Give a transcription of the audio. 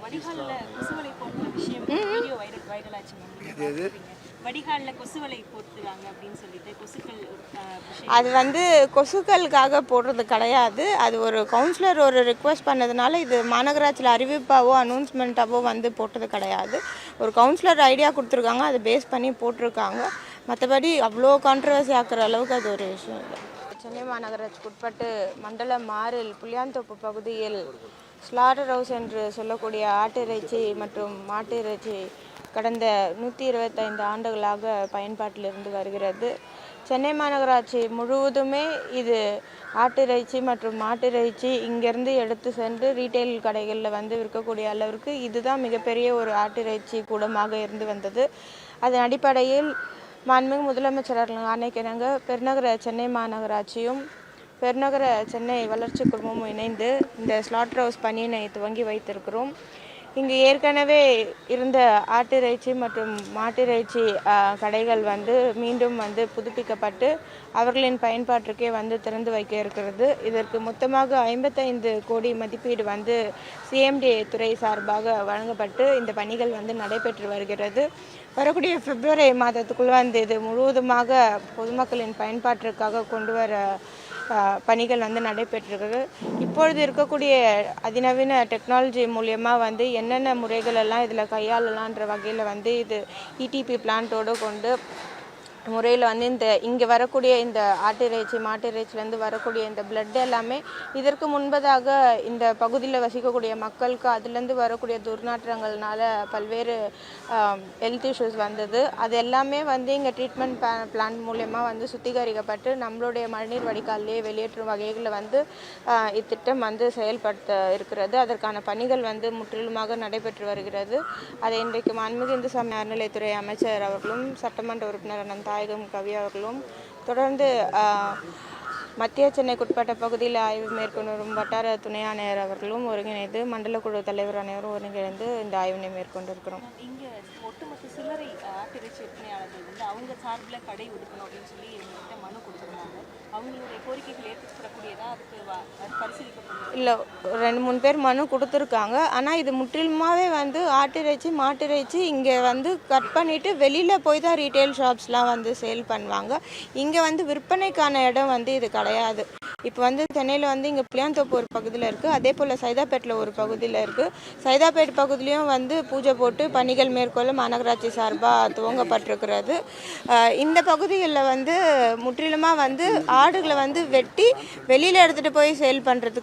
வடிகால்ல கொசுவலை போடுற விஷயம் video viral ஆச்சு மேம். வடிகால்ல கொசுவலை போட்டுறாங்க அப்படின்னு சொல்லிட்டு கொசுக்கள் அது கொசுக்களுக்காக போடுறது கிடையாது. அது ஒரு கவுன்சிலர் ஒரு ரிக்வெஸ்ட் பண்ணதுனால இது மாநகராட்சியில் அறிவிப்பாவோ அனௌன்ஸ்மெண்ட்டாவோ போட்டது கிடையாது. ஒரு கவுன்சிலர் ஐடியா கொடுத்துருக்காங்க, அதை பேஸ் பண்ணி போட்டிருக்காங்க. மற்றபடி அவ்வளோ கான்ட்ரவர்சி ஆக்குற அளவுக்கு அது ஒரு விஷயம் இல்லை. சென்னை மாநகராட்சிக்கு உட்பட்டு மண்டலம் 6 புளியாந்தோப்பு பகுதியில் ஸ்லாட்டர் ஹவுஸ் என்று சொல்லக்கூடிய ஆட்டிறைச்சி மற்றும் மாட்டு இறைச்சி கடந்த 125 ஆண்டுகளாக பயன்பாட்டில் இருந்து வருகிறது. சென்னை மாநகராட்சி முழுவதுமே இது ஆட்டிறைச்சி மற்றும் மாட்டிறைச்சி இங்கேருந்து எடுத்து சென்று ரீட்டைல் கடைகளில் விற்கக்கூடிய அளவிற்கு இதுதான் மிகப்பெரிய ஒரு ஆட்டிறைச்சி கூடமாக இருந்து வந்தது. அதன் அடிப்படையில் மாண்புமிகு முதலமைச்சர் ஆணைக்கிணங்க பெருநகர சென்னை மாநகராட்சியும் பெருநகர சென்னை வளர்ச்சி குழுமமும் இணைந்து இந்த ஸ்லாட்டர் ஹவுஸ் பணியினை துவங்கி வைத்திருக்கிறோம். இங்கு ஏற்கனவே இருந்த ஆட்டிறைச்சி மற்றும் மாட்டிறைச்சி கடைகள் மீண்டும் புதுப்பிக்கப்பட்டு அவர்களின் பயன்பாட்டிற்கே திறந்து வைக்க இருக்கிறது. இதற்கு மொத்தமாக 55 கோடி மதிப்பீடு சிஎம்டி துறை சார்பாக வழங்கப்பட்டு இந்த பணிகள் நடைபெற்று வருகிறது. வரக்கூடிய பிப்ரவரி மாதத்துக்குள் இது முழுவதுமாக பொதுமக்களின் பயன்பாட்டிற்காக கொண்டு வர பணிகள் நடைபெற்றிருக்கிறது. இப்பொழுது இருக்கக்கூடிய அதிநவீன டெக்னாலஜி மூலியமாக என்னென்ன முறைகள் எல்லாம் இதில் கையாளலான்ற வகையில் இது இடிபி பிளான்ட்டோடு கொண்டு முறையில் இந்த இங்கே வரக்கூடிய இந்த ஆட்டிறைச்சி மாட்டிறைச்சிலேருந்து வரக்கூடிய இந்த பிளட் எல்லாமே இதற்கு முன்பதாக இந்த பகுதியில் வசிக்கக்கூடிய மக்களுக்கு அதுலேருந்து வரக்கூடிய துர்நாற்றங்கள்னால பல்வேறு ஹெல்த் இஷ்யூஸ் வந்தது. அது எல்லாமே இங்கே ட்ரீட்மெண்ட் பிளான்ட் மூலயமா சுத்திகரிக்கப்பட்டு நம்மளுடைய மழைநீர் வடிகாலிலேயே வெளியேற்றும் வகைகளில் இத்திட்டம் செயல்படுத்த இருக்கிறது. அதற்கான பணிகள் முற்றிலுமாக நடைபெற்று வருகிறது. அதை இன்றைக்கு மாண்புமிகு இந்து சமய அறநிலையத்துறை அமைச்சர் அவர்களும் சட்டமன்ற உறுப்பினர் அண்ணன் தாயகம் கவி அவர்களும் தொடர்ந்து மத்திய சென்னைக்குட்பட்ட பகுதியில் ஆய்வு மேற்கொண்டு வரும் வட்டார துணை ஆணையர் அவர்களும் ஒருங்கிணைந்து மண்டல குழு தலைவர் அனைவரும் ஒருங்கிணைந்து இந்த ஆய்வினை மேற்கொண்டிருக்கிறோம். இங்கே ஒட்டுமொத்த சில்லறை ஆட்டிறைச்சி விற்பனையாளர்கள் அவங்க சார்பில் கடை ஒதுக்கணும் அப்படின்னு சொல்லி இவங்ககிட்ட மனு கொடுத்துருந்தாங்க. அவங்களுடைய கோரிக்கைகள் ஏற்படக்கூடியதா அதுக்கு பரிசீலிக்கப்படும் இல்லை, 2-3 பேர் மனு கொடுத்துருக்காங்க. ஆனால் இது முற்றிலுமாகவே ஆட்டிறைச்சி மாட்டிறைச்சி இங்கே கட் பண்ணிவிட்டு வெளியில் போய் தான் ரீட்டைல் ஷாப்ஸ்லாம் சேல் பண்ணுவாங்க. இங்கே விற்பனைக்கான இடம் இது கிடையாது. இப்போ சென்னையில் இங்கே புளியாந்தோப்பு ஒரு பகுதியில் இருக்குது, அதே போல் சைதாப்பேட்டில் ஒரு பகுதியில் இருக்குது. சைதாப்பேட் பகுதியிலையும் பூஜை போட்டு பணிகள் மேற்கொள்ள மாநகராட்சி சார்பாக துவங்கப்பட்டிருக்கிறது. இந்த பகுதிகளில் முற்றிலுமாக ஆடுகளை வெட்டி வெளியில் எடுத்துகிட்டு போய் சேல் பண்ணுறதுக்கு